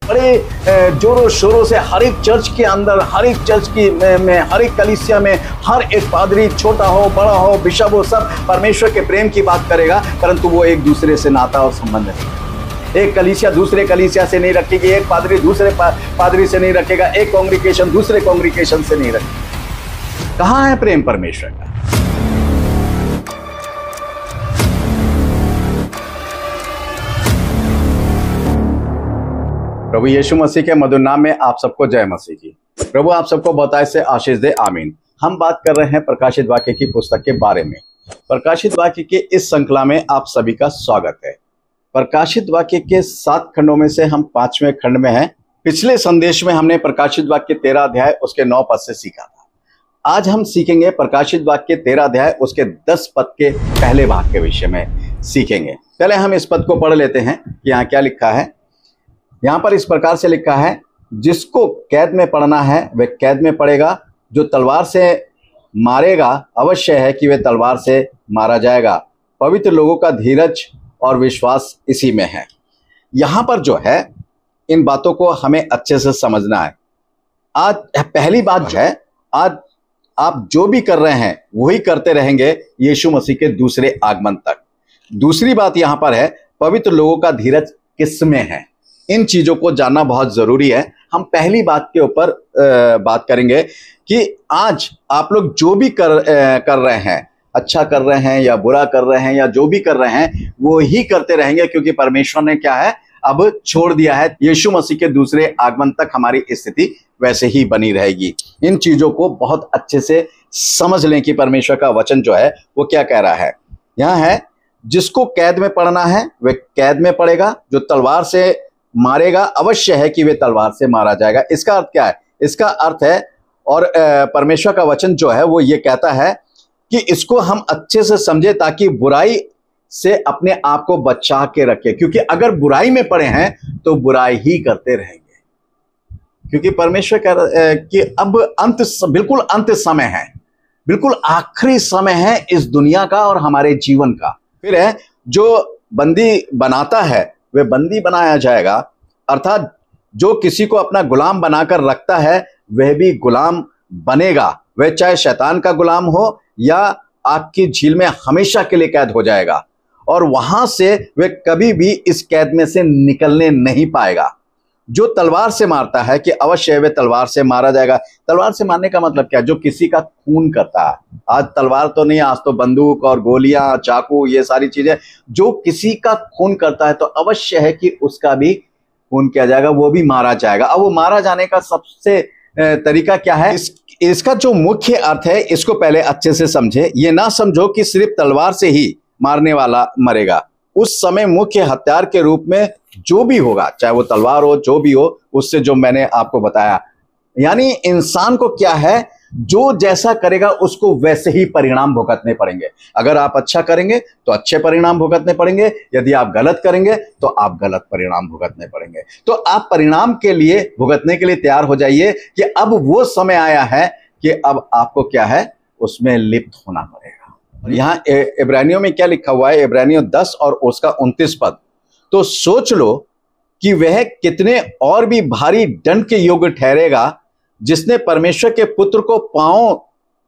बड़े जोरों शोरों से हर एक चर्च के अंदर, हर एक चर्च की में हर एक कलीसिया में हर एक पादरी, छोटा हो बड़ा हो, बिशप हो, सब परमेश्वर के प्रेम की बात करेगा, परंतु वो एक दूसरे से नाता और संबंध नहीं। एक कलीसिया दूसरे कलीसिया से नहीं रखेगी, एक पादरी दूसरे पादरी से नहीं रखेगा, एक कांग्रीगेशन दूसरे कांग्रीगेशन से नहीं रखेगी। कहां है प्रेम परमेश्वर का? प्रभु यीशु मसीह के मधुर नाम में आप सबको जय मसीह की। प्रभु आप सबको बहुतायत से आशीष दे, आमीन। हम बात कर रहे हैं प्रकाशित वाक्य की पुस्तक के बारे में। प्रकाशित वाक्य के इस श्रृंखला में आप सभी का स्वागत है। प्रकाशित वाक्य के 7 खंडों में से हम 5वें खंड में हैं। पिछले संदेश में हमने प्रकाशित वाक्य 13 अध्याय उसके 9 पद से सीखा था। आज हम सीखेंगे प्रकाशित वाक्य 13 अध्याय उसके 10 पद के पहले भाग के विषय में सीखेंगे। पहले हम इस पद को पढ़ लेते हैं कि यहाँ क्या लिखा है। यहाँ पर इस प्रकार से लिखा है, जिसको कैद में पड़ना है वह कैद में पड़ेगा, जो तलवार से मारेगा अवश्य है कि वह तलवार से मारा जाएगा। पवित्र लोगों का धीरज और विश्वास इसी में है। यहाँ पर जो है इन बातों को हमें अच्छे से समझना है। आज पहली बात है, आज आप जो भी कर रहे हैं वही करते रहेंगे यीशु मसीह के दूसरे आगमन तक। दूसरी बात यहाँ पर है, पवित्र लोगों का धीरज किसमें है। इन चीजों को जानना बहुत जरूरी है। हम पहली बात के ऊपर बात करेंगे कि आज आप लोग जो भी कर रहे हैं, अच्छा कर रहे हैं या बुरा कर रहे हैं या जो भी कर रहे हैं वो ही करते रहेंगे, क्योंकि परमेश्वर ने क्या है अब छोड़ दिया है। यीशु मसीह के दूसरे आगमन तक हमारी स्थिति वैसे ही बनी रहेगी। इन चीजों को बहुत अच्छे से समझ लें कि परमेश्वर का वचन जो है वो क्या कह रहा है। यहाँ है, जिसको कैद में पड़ना है वह कैद में पड़ेगा, जो तलवार से मारेगा अवश्य है कि वे तलवार से मारा जाएगा। इसका अर्थ क्या है? इसका अर्थ है, और परमेश्वर का वचन जो है वो ये कहता है कि इसको हम अच्छे से समझे ताकि बुराई से अपने आप को बचा के रखे, क्योंकि अगर बुराई में पड़े हैं तो बुराई ही करते रहेंगे। क्योंकि परमेश्वर कह रहा है कि अब बिल्कुल अंत समय है, बिल्कुल आखिरी समय है इस दुनिया का और हमारे जीवन का। फिर है, जो बंदी बनाता है वह बंदी बनाया जाएगा, अर्थात जो किसी को अपना गुलाम बनाकर रखता है वह भी गुलाम बनेगा। वह चाहे शैतान का गुलाम हो या आग की झील में हमेशा के लिए कैद हो जाएगा, और वहां से वह कभी भी इस कैद में से निकलने नहीं पाएगा। जो तलवार से मारता है कि अवश्य वह तलवार से मारा जाएगा। तलवार से मारने का मतलब क्या? जो किसी का खून करता है। आज तलवार तो नहीं, आज तो बंदूक और गोलियां, चाकू, ये सारी चीजें। जो किसी का खून करता है तो अवश्य है कि उसका भी खून किया जाएगा, वो भी मारा जाएगा। अब वो मारा जाने का सबसे तरीका क्या है? इसका जो मुख्य अर्थ है इसको पहले अच्छे से समझे। ये ना समझो कि सिर्फ तलवार से ही मारने वाला मरेगा। उस समय मुख्य हथियार के रूप में जो भी होगा, चाहे वो तलवार हो, जो भी हो, उससे जो मैंने आपको बताया, यानी इंसान को क्या है, जो जैसा करेगा उसको वैसे ही परिणाम भुगतने पड़ेंगे। अगर आप अच्छा करेंगे तो अच्छे परिणाम भुगतने पड़ेंगे, यदि आप गलत करेंगे तो आप गलत परिणाम भुगतने पड़ेंगे। तो आप परिणाम के लिए भुगतने के लिए तैयार हो जाइए कि अब वो समय आया है कि अब आपको क्या है, उसमें लिप्त होना पड़ेगा। यहाँ इब्रानियों में क्या लिखा हुआ है? इब्रानियों 10 और उसका 29 पद। तो सोच लो कि वह कितने और भी भारी दंड के योग्य ठहरेगा, जिसने परमेश्वर के पुत्र को पांवों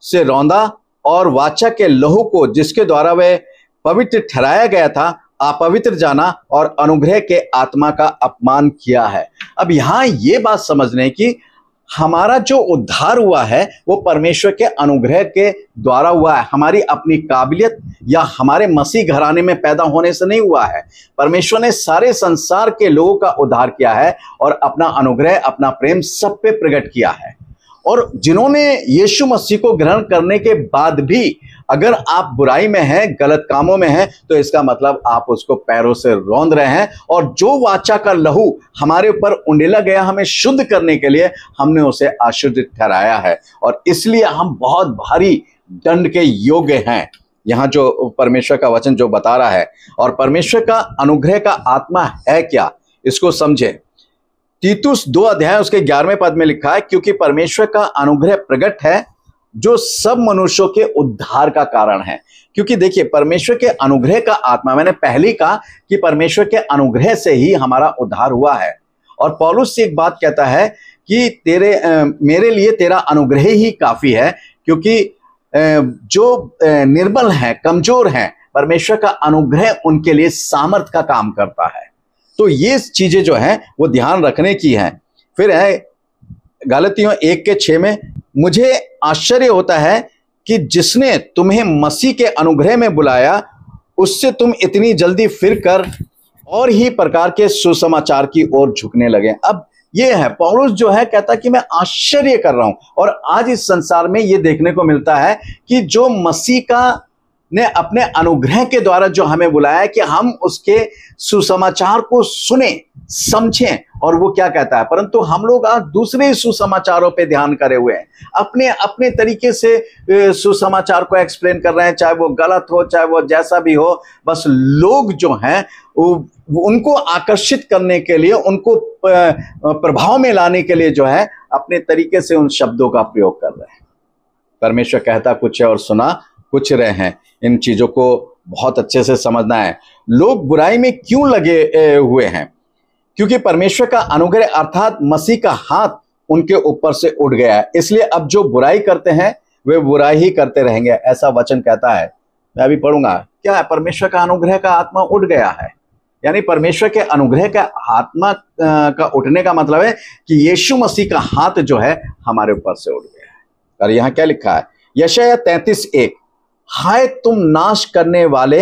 से रौंदा और वाचा के लहू को, जिसके द्वारा वह पवित्र ठहराया गया था, अपवित्र जाना और अनुग्रह के आत्मा का अपमान किया है। अब यहाँ ये बात समझने की, हमारा जो उद्धार हुआ है वो परमेश्वर के अनुग्रह के द्वारा हुआ है। हमारी अपनी काबिलियत या हमारे मसीह घराने में पैदा होने से नहीं हुआ है। परमेश्वर ने सारे संसार के लोगों का उद्धार किया है और अपना अनुग्रह, अपना प्रेम सब पे प्रकट किया है। और जिन्होंने यीशु मसीह को ग्रहण करने के बाद भी अगर आप बुराई में हैं, गलत कामों में हैं, तो इसका मतलब आप उसको पैरों से रौंद रहे हैं। और जो वाचा का लहू हमारे ऊपर उंडेला गया हमें शुद्ध करने के लिए, हमने उसे अशुद्ध ठहराया है, और इसलिए हम बहुत भारी दंड के योग्य हैं। यहाँ जो परमेश्वर का वचन जो बता रहा है, और परमेश्वर का अनुग्रह का आत्मा है क्या, इसको समझे। तीतुस 2 अध्याय उसके 11वें पद में लिखा है, क्योंकि परमेश्वर का अनुग्रह प्रकट है जो सब मनुष्यों के उद्धार का कारण है। क्योंकि देखिए, परमेश्वर के अनुग्रह का आत्मा, मैंने पहले कहा कि परमेश्वर के अनुग्रह से ही हमारा उद्धार हुआ है। और पौलुस से एक बात कहता है कि मेरे लिए तेरा अनुग्रह ही काफी है, क्योंकि जो निर्बल हैं, कमजोर हैं, परमेश्वर का अनुग्रह उनके लिए सामर्थ का काम करता है। तो ये चीजें जो हैं वो ध्यान रखने की हैं। फिर है गलातियों 1:6 में, मुझे आश्चर्य होता है कि जिसने तुम्हें मसीह के अनुग्रह में बुलाया उससे तुम इतनी जल्दी फिर कर और ही प्रकार के सुसमाचार की ओर झुकने लगे। अब ये है, पौलुस जो है कहता कि मैं आश्चर्य कर रहा हूं। और आज इस संसार में ये देखने को मिलता है कि जो मसीह का ने अपने अनुग्रह के द्वारा जो हमें बुलाया है कि हम उसके सुसमाचार को सुने, समझें, और वो क्या कहता है, परंतु हम लोग आज दूसरे सुसमाचारों पे ध्यान करे हुए हैं, अपने अपने तरीके से सुसमाचार को एक्सप्लेन कर रहे हैं, चाहे वो गलत हो, चाहे वो जैसा भी हो। बस लोग जो हैं उनको आकर्षित करने के लिए, उनको प्रभाव में लाने के लिए जो है अपने तरीके से उन शब्दों का प्रयोग कर रहे हैं। परमेश्वर कहता कुछ है और सुना कुछ रहे हैं। इन चीजों को बहुत अच्छे से समझना है। लोग बुराई में क्यों लगे हुए हैं? क्योंकि परमेश्वर का अनुग्रह अर्थात मसीह का हाथ उनके ऊपर से उठ गया है, इसलिए अब जो बुराई करते हैं वे बुराई ही करते रहेंगे, ऐसा वचन कहता है। मैं अभी पढ़ूंगा। क्या है? परमेश्वर का अनुग्रह का आत्मा उठ गया है, यानी परमेश्वर के अनुग्रह का आत्मा का उठने का मतलब है कि यीशु मसीह का हाथ जो है हमारे ऊपर से उठ गया है। और यहाँ क्या लिखा है? यशायाह 33:1, हाय तुम नाश करने वाले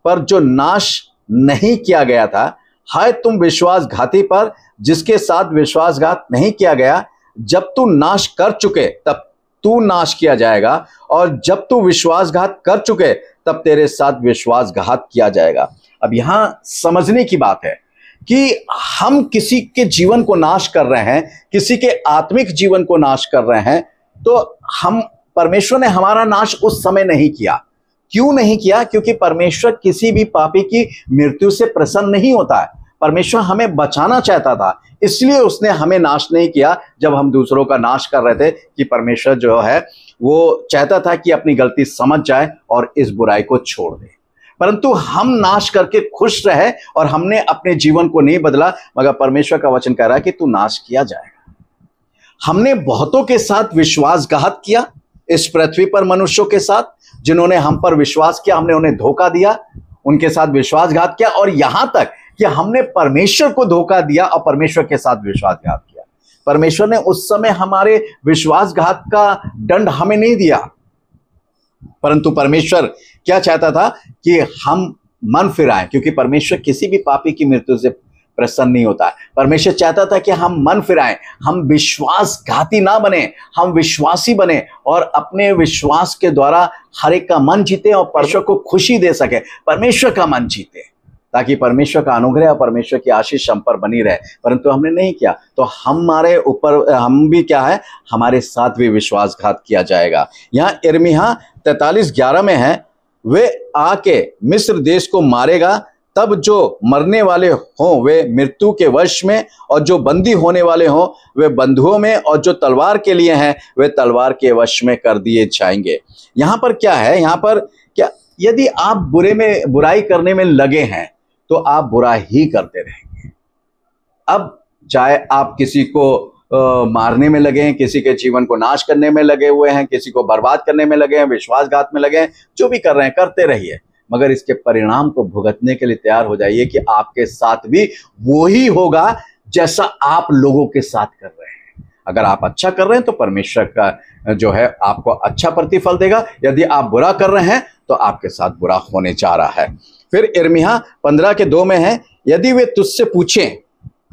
पर जो नाश नहीं किया गया था, हाय तुम विश्वासघाती पर जिसके साथ विश्वासघात नहीं किया गया। जब तू नाश कर चुके तब तू नाश किया जाएगा, और जब तू विश्वासघात कर चुके तब तेरे साथ विश्वासघात किया जाएगा। अब यहां समझने की बात है कि हम किसी के जीवन को नाश कर रहे हैं, किसी के आत्मिक जीवन को नाश कर रहे हैं, तो परमेश्वर ने हमारा नाश उस समय नहीं किया। क्यों नहीं किया? क्योंकि परमेश्वर किसी भी पापी की मृत्यु से प्रसन्न नहीं होता है। परमेश्वर हमें बचाना चाहता था, इसलिए उसने हमें नाश नहीं किया जब हम दूसरों का नाश कर रहे थे, कि परमेश्वर जो है वो चाहता था कि अपनी गलती समझ जाए और इस बुराई को छोड़ दे। परंतु हम नाश करके खुश रहे और हमने अपने जीवन को नहीं बदला, मगर परमेश्वर का वचन कह रहा है कि तू नाश किया जाएगा। हमने बहुतों के साथ विश्वासघात किया इस पृथ्वी पर, मनुष्यों के साथ जिन्होंने हम पर विश्वास किया, हमने उन्हें धोखा दिया, उनके साथ विश्वासघात किया, और यहां तक कि हमने परमेश्वर को धोखा दिया और परमेश्वर के साथ विश्वासघात किया। परमेश्वर ने उस समय हमारे विश्वासघात का दंड हमें नहीं दिया, परंतु परमेश्वर क्या चाहता था कि हम मन फिराएं, क्योंकि परमेश्वर किसी भी पापी की मृत्यु से प्रसन्न नहीं होता है। परमेश्वर चाहता था कि हम मन फिराएं, हम विश्वासघाती ना बने, हम विश्वासी बने और अपने विश्वास के द्वारा हर एक का मन जीते और परमेश्वर को खुशी दे सके, परमेश्वर का मन जीते, ताकि परमेश्वर का अनुग्रह और परमेश्वर की आशीष हम पर बनी रहे। परंतु हमने नहीं किया, तो हमारे ऊपर हम भी क्या है, हमारे साथ भी विश्वासघात किया जाएगा। यहाँ यिर्मयाह 43:11 में है, वे आके मिस्र देश को मारेगा, तब जो मरने वाले हों वे मृत्यु के वश में, और जो बंदी होने वाले हों वे बंधुओं में, और जो तलवार के लिए हैं वे तलवार के वश में कर दिए जाएंगे। यहाँ पर क्या है? यहाँ पर क्या, यदि आप बुराई करने में लगे हैं तो आप बुरा ही करते रहेंगे। अब चाहे आप किसी को मारने में लगे हैं, किसी के जीवन को नाश करने में लगे हुए हैं, किसी को बर्बाद करने में लगे हैं, विश्वासघात में लगे हैं, जो भी कर रहे हैं करते रहिए, मगर इसके परिणाम को भुगतने के लिए तैयार हो जाइए कि आपके साथ भी वो ही होगा जैसा आप लोगों के साथ कर रहे हैं। अगर आप अच्छा कर रहे हैं तो परमेश्वर का जो है आपको अच्छा प्रतिफल देगा, यदि आप बुरा कर रहे हैं तो आपके साथ बुरा होने जा रहा है। फिर यिर्मयाह 15:2 में है, यदि वे तुझसे पूछें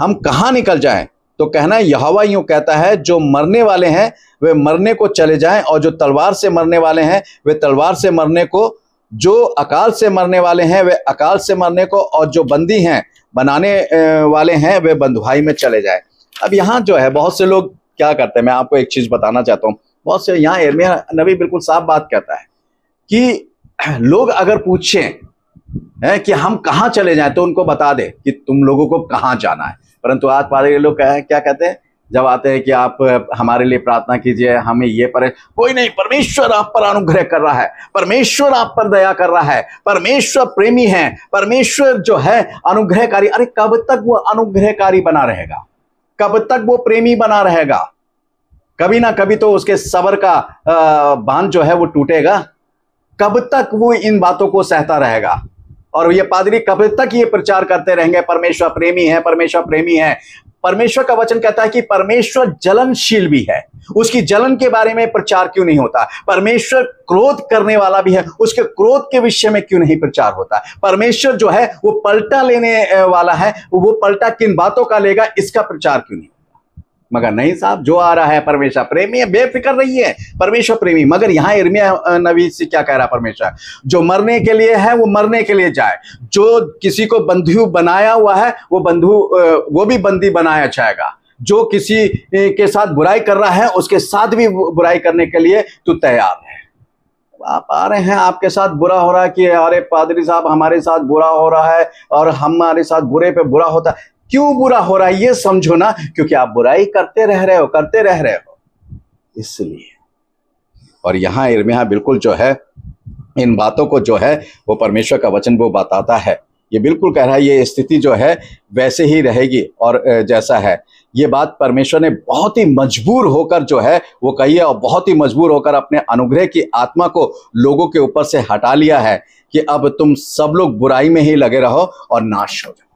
हम कहाँ निकल जाएं, तो कहना यहोवा यूं कहता है, जो मरने वाले हैं वे मरने को चले जाएं, और जो तलवार से मरने वाले हैं वे तलवार से मरने को, जो अकाल से मरने वाले हैं वे अकाल से मरने को, और जो बंदी हैं बनाने वाले हैं वे बंधुआई में चले जाएं। अब यहाँ जो है बहुत से लोग क्या करते हैं, मैं आपको एक चीज बताना चाहता हूँ। बहुत से यहाँ यिर्मयाह नबी बिल्कुल साफ बात कहता है कि लोग अगर पूछें कि हम कहाँ चले जाएं, तो उनको बता दे कि तुम लोगों को कहाँ जाना है। परंतु आज पारे लोग क्या कहते हैं, जब आते हैं कि आप हमारे लिए प्रार्थना कीजिए, हमें ये पर, कोई नहीं, परमेश्वर आप पर अनुग्रह कर रहा है, परमेश्वर आप पर दया कर रहा है, परमेश्वर प्रेमी है, परमेश्वर जो है अनुग्रहकारी। अरे कब तक वो अनुग्रहकारी बना रहेगा? कब तक वो प्रेमी बना रहेगा? कभी ना कभी तो उसके सब्र का बांध जो है वो टूटेगा। कब तक वो इन बातों को सहता रहेगा? और ये पादरी कब तक ये प्रचार करते रहेंगे परमेश्वर प्रेमी है, परमेश्वर प्रेमी है? परमेश्वर का वचन कहता है कि परमेश्वर जलनशील भी है। उसकी जलन के बारे में प्रचार क्यों नहीं होता? परमेश्वर क्रोध करने वाला भी है, उसके क्रोध के विषय में क्यों नहीं प्रचार होता? परमेश्वर जो है वो पलटा लेने वाला है, वो पलटा किन बातों का लेगा, इसका प्रचार क्यों नहीं? मगर नहीं साहब, जो आ रहा है परमेश्वर प्रेमी है, बेफिक्र रहिए, परमेश्वर प्रेमी। मगर यहाँ यिर्मयाह नबी से क्या कह रहा है परमेश्वर? जो मरने के लिए है वो मरने के लिए जाए, जो किसी को बंधु बनाया हुआ है वो भी बंदी बनाया जाएगा, जो किसी के साथ बुराई कर रहा है उसके साथ भी बुराई करने के लिए तू तैयार है। आप आ रहे हैं, आपके साथ बुरा हो रहा है कि अरे पादरी साहब हमारे साथ बुरा हो रहा है और हमारे साथ बुरे पे बुरा होता है। क्यों बुरा हो रहा है ये समझो ना, क्योंकि आप बुराई करते रह रहे हो इसलिए। और यहां यिर्मयाह बिल्कुल जो है इन बातों को जो है वो परमेश्वर का वचन वो बताता है। ये बिल्कुल कह रहा है ये स्थिति जो है वैसे ही रहेगी और जैसा है। ये बात परमेश्वर ने बहुत ही मजबूर होकर जो है वो कही है और बहुत ही मजबूर होकर अपने अनुग्रह की आत्मा को लोगों के ऊपर से हटा लिया है कि अब तुम सब लोग बुराई में ही लगे रहो और नाश हो जाओ।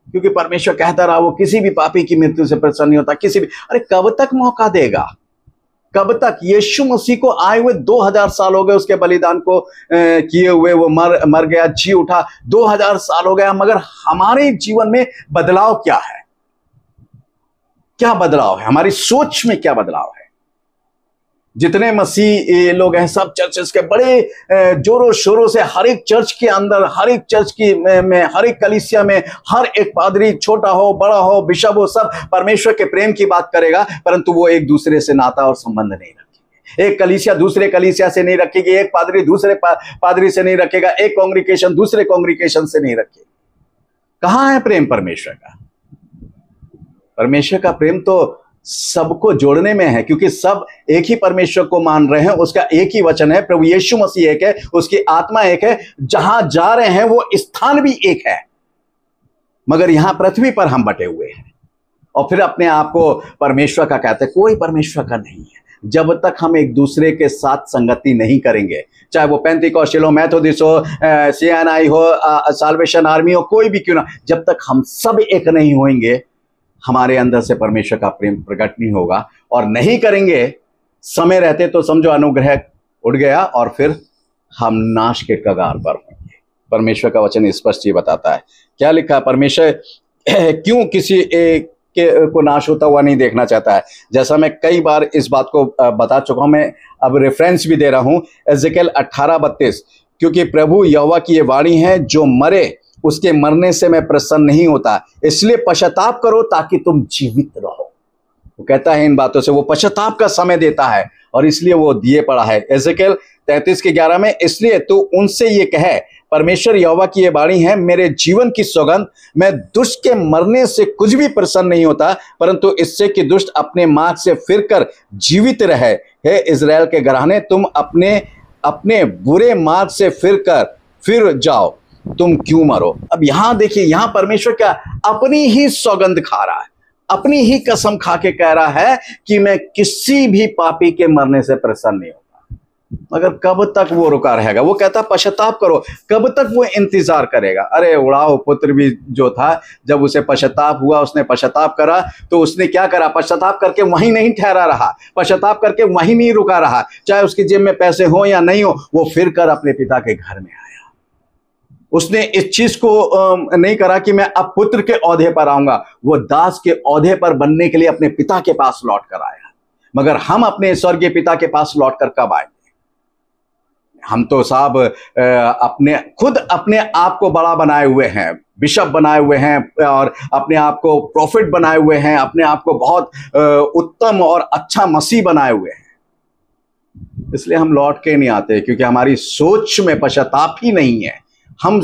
क्योंकि परमेश्वर कहता रहा वो किसी भी पापी की मृत्यु से प्रसन्न नहीं होता, किसी भी। अरे कब तक मौका देगा? कब तक? यीशु मसीह को आए हुए 2000 साल हो गए, उसके बलिदान को किए हुए वो मर गया, जी उठा, 2000 साल हो गया। मगर हमारे जीवन में बदलाव क्या है? क्या बदलाव है? हमारी सोच में क्या बदलाव है? जितने मसीह लोग हैं सब चर्चेस के बड़े जोरों शोरों से हर एक चर्च के अंदर, हर एक चर्च की में हर एक कलीसिया में हर एक पादरी, छोटा हो बड़ा हो, बिशप हो, सब परमेश्वर के प्रेम की बात करेगा, परंतु वो एक दूसरे से नाता और संबंध नहीं रखेंगे। एक कलीसिया दूसरे कलीसिया से नहीं रखेगी, एक पादरी दूसरे पादरी से नहीं रखेगा, एक कांग्रीगेशन दूसरे कांग्रीगेशन से नहीं रखेगी। कहां है प्रेम परमेश्वर का? परमेश्वर का प्रेम तो सबको जोड़ने में है, क्योंकि सब एक ही परमेश्वर को मान रहे हैं। उसका एक ही वचन है, प्रभु यीशु मसीह एक है, उसकी आत्मा एक है, जहां जा रहे हैं वो स्थान भी एक है। मगर यहां पृथ्वी पर हम बटे हुए हैं और फिर अपने आप को परमेश्वर का कहते हैं। कोई परमेश्वर का नहीं है जब तक हम एक दूसरे के साथ संगति नहीं करेंगे, चाहे वो पेंटिकॉस्टल हो, मेथोडिस्ट हो, सीएनआई हो, साल्वेशन आर्मी हो, कोई भी क्यों ना, जब तक हम सब एक नहीं होंगे हमारे अंदर से परमेश्वर का प्रेम प्रकट नहीं होगा। और नहीं करेंगे समय रहते तो समझो अनुग्रह उड़ गया और फिर हम नाश के कगार पर होंगे। परमेश्वर का वचन स्पष्ट ये बताता है। क्या लिखा है? परमेश्वर क्यों किसी एक को नाश होता हुआ नहीं देखना चाहता है? जैसा मैं कई बार इस बात को बता चुका हूं, मैं अब रेफरेंस भी दे रहा हूं, एजेकिएल 18:32, क्योंकि प्रभु यहोवा की ये वाणी है, जो मरे उसके मरने से मैं प्रसन्न नहीं होता, इसलिए पश्चाताप करो ताकि तुम जीवित रहो। वो कहता है इन बातों से, वो पश्चाताप का समय देता है और इसलिए वो दिए पड़ा है। एजेकिएल 33:11 में, इसलिए तू उनसे ये कहे, परमेश्वर यहोवा की ये वाणी है, मेरे जीवन की सौगंध, मैं दुष्ट के मरने से कुछ भी प्रसन्न नहीं होता, परंतु इससे कि दुष्ट अपने मार्ग से फिरकर जीवित रहे। हे इजराइल के घराने, तुम अपने अपने बुरे मार्ग से फिर जाओ, तुम क्यों मरो? अब यहां देखिए, यहां परमेश्वर क्या अपनी ही सौगंध खा रहा है, अपनी ही कसम खा के कह रहा है कि मैं किसी भी पापी के मरने से प्रसन्न नहीं होगा। मगर कब तक वो रुका रहेगा? वो कहता पश्चाताप करो। कब तक वो इंतजार करेगा? अरे उड़ाओ पुत्र भी जो था, जब उसे पश्चाताप हुआ, उसने पश्चाताप करा, तो उसने क्या करा? पश्चाताप करके वहीं नहीं ठहरा रहा, पश्चाताप करके वहीं नहीं रुका रहा, चाहे उसकी जेब में पैसे हो या नहीं हो, वो फिर कर अपने पिता के घर में आया। उसने इस चीज को नहीं करा कि मैं अब पुत्र के औहदे पर आऊंगा, वो दास के औहदे पर बनने के लिए अपने पिता के पास लौट कर आया। मगर हम अपने स्वर्गीय पिता के पास लौट कर कब आएंगे? हम तो साहब खुद अपने आप को बड़ा बनाए हुए हैं, बिशप बनाए हुए हैं और अपने आप को प्रॉफिट बनाए हुए हैं, अपने आप को बहुत उत्तम और अच्छा मसीह बनाए हुए हैं। इसलिए हम लौट के नहीं आते, क्योंकि हमारी सोच में पश्चाताप ही नहीं है। हम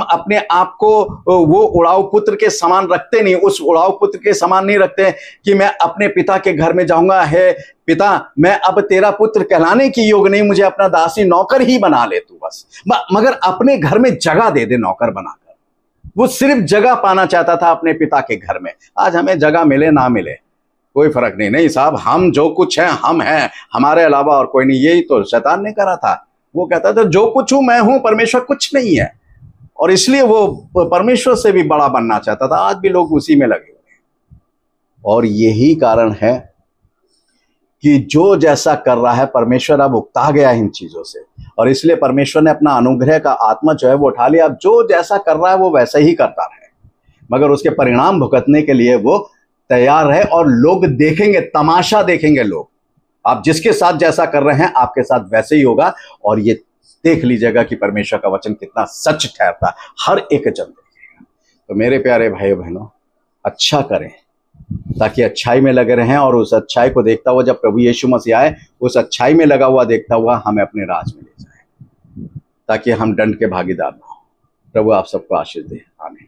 अपने आप को वो उड़ाऊ पुत्र के समान रखते नहीं, उस उड़ाऊ पुत्र के समान नहीं रखते कि मैं अपने पिता के घर में जाऊंगा, है पिता मैं अब तेरा पुत्र कहलाने की योग नहीं, मुझे अपना दासी नौकर ही बना ले तू बस। मगर अपने घर में जगह दे दे नौकर बनाकर, वो सिर्फ जगह पाना चाहता था अपने पिता के घर में। आज हमें जगह मिले ना मिले कोई फर्क नहीं, नहीं साहब, हम जो कुछ हैं हम हैं, हमारे अलावा और कोई नहीं। यही तो शैतान ने करा था। वो कहता था जो कुछ हूं मैं हूं, परमेश्वर कुछ नहीं है, और इसलिए वो परमेश्वर से भी बड़ा बनना चाहता था। आज भी लोग उसी में लगे हुए हैं, और यही कारण है कि जो जैसा कर रहा है परमेश्वर अब उकता गया इन चीजों से, और इसलिए परमेश्वर ने अपना अनुग्रह का आत्मा जो है वो उठा लिया। अब जो जैसा कर रहा है वो वैसा ही करता रहे, मगर उसके परिणाम भुगतने के लिए वो तैयार है। और लोग देखेंगे, तमाशा देखेंगे लोग। आप जिसके साथ जैसा कर रहे हैं आपके साथ वैसे ही होगा, और ये देख लीजिएगा कि परमेश्वर का वचन कितना सच ठहरता है, हर एक जन देखेगा। तो मेरे प्यारे भाई बहनों, अच्छा करें ताकि अच्छाई में लगे रहें, और उस अच्छाई को देखता हुआ जब प्रभु यीशु मसीह आए, उस अच्छाई में लगा हुआ देखता हुआ हमें अपने राज में ले जाए, ताकि हम दंड के भागीदार ना हो। प्रभु आप सबको आशीष दे। आमीन।